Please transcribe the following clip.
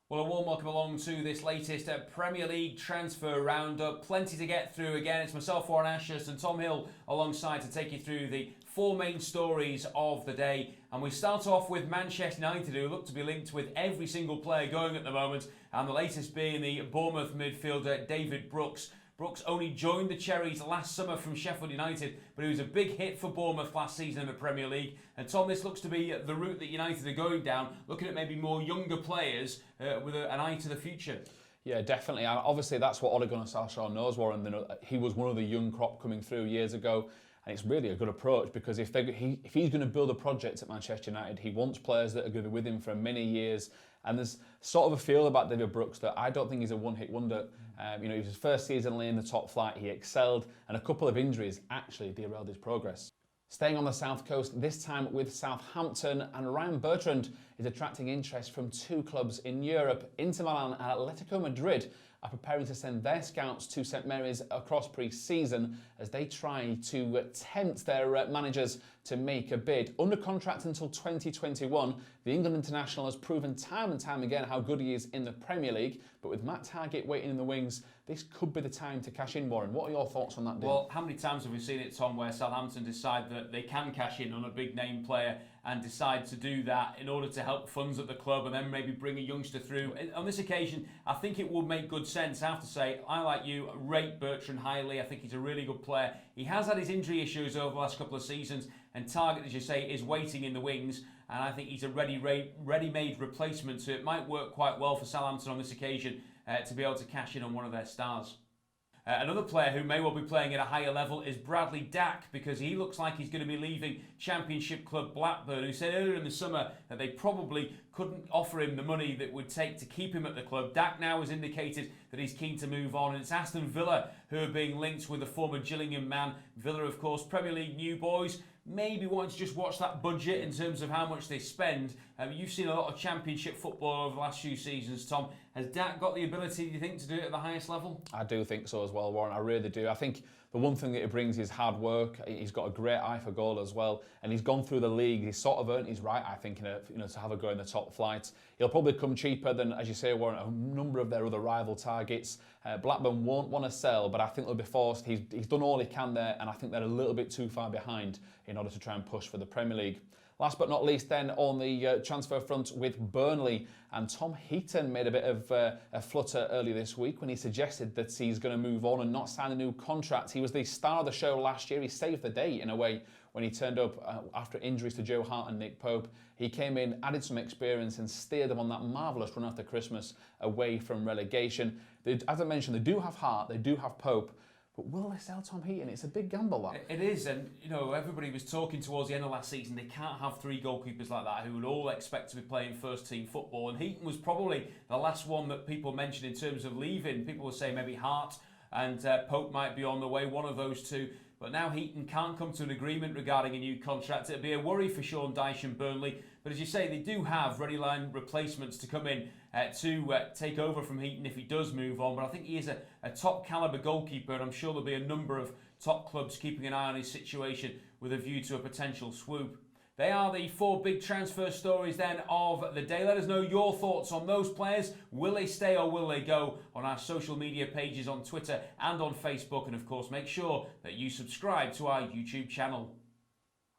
Well, a warm welcome along to this latest Premier League transfer roundup. Plenty to get through again. It's myself, Warren Ashurst and Tom Hill alongside to take you through the four main stories of the day. And we start off with Manchester United, who look to be linked with every single player going at the moment. And the latest being the Bournemouth midfielder David Brooks. Brooks only joined the Cherries last summer from Sheffield United, but he was a big hit for Bournemouth last season in the Premier League. And Tom, this looks to be the route that United are going down, looking at maybe more younger players with an eye to the future. Yeah, definitely. Obviously, that's what Ole Gunnar Solskjaer knows, Warren. He was one of the young crop coming through years ago. And it's really a good approach because if he's going to build a project at Manchester United, he wants players that are going to be with him for many years. And there's sort of a feel about David Brooks that I don't think he's a one-hit wonder. He was his first season in the top flight, he excelled, and a couple of injuries actually derailed his progress. Staying on the south coast, this time with Southampton, and Ryan Bertrand is attracting interest from two clubs in Europe. Inter Milan and Atletico Madrid are preparing to send their scouts to St Mary's across pre-season as they try to tempt their managers to make a bid. Under contract until 2021, the England international has proven time and time again how good he is in the Premier League, but with Matt Targett waiting in the wings, this could be the time to cash in, Warren. What are your thoughts on that deal? Well, how many times have we seen it, Tom, where Southampton decide that they can cash in on a big name player and decide to do that in order to help funds at the club and then maybe bring a youngster through? On this occasion, I think it would make good sense. I have to say, I, like you, rate Bertrand highly. I think he's a really good player. He has had his injury issues over the last couple of seasons, and Targett, as you say, is waiting in the wings, and I think he's a ready-made replacement, so it might work quite well for Southampton on this occasion to be able to cash in on one of their stars. Another player who may well be playing at a higher level is Bradley Dack, because he looks like he's going to be leaving Championship club Blackburn, who said earlier in the summer that they probably couldn't offer him the money that would take to keep him at the club. Dack now has indicated that he's keen to move on, and it's Aston Villa who are being linked with the former Gillingham man. Villa, of course, Premier League new boys, maybe wanting to just watch that budget in terms of how much they spend. You've seen a lot of Championship football over the last few seasons, Tom. Has Dack got the ability, do you think, to do it at the highest level? I do think so as well, Warren. I really do. I think the one thing that he brings is hard work. He's got a great eye for goal as well, and he's gone through the league. He's sort of earned his right, I think, to have a go in the top flight. He'll probably come cheaper than, as you say, Warren, a number of their other rival targets. Blackburn won't want to sell, but I think they'll be forced. He's done all he can there, and I think they're a little bit too far behind in order to try and push for the Premier League. Last but not least then on the transfer front with Burnley, and Tom Heaton made a bit of a flutter earlier this week when he suggested that he's going to move on and not sign a new contract. He was the star of the show last year. He saved the day in a way when he turned up after injuries to Joe Hart and Nick Pope. He came in, added some experience and steered them on that marvellous run after Christmas away from relegation. As I mentioned, they do have Hart, they do have Pope, but will they sell Tom Heaton? It's a big gamble, that. It is, and everybody was talking towards the end of last season, they can't have three goalkeepers like that who would all expect to be playing first team football, and Heaton was probably the last one that people mentioned in terms of leaving. People were saying maybe Hart and Pope might be on the way, one of those two. But now Heaton can't come to an agreement regarding a new contract. It'll be a worry for Sean Dyche and Burnley. But as you say, they do have ready-line replacements to come in to take over from Heaton if he does move on. But I think he is a top-calibre goalkeeper, and I'm sure there'll be a number of top clubs keeping an eye on his situation with a view to a potential swoop. They are the four big transfer stories then of the day. Let us know your thoughts on those players. Will they stay or will they go? On our social media pages on Twitter and on Facebook. And of course, make sure that you subscribe to our YouTube channel.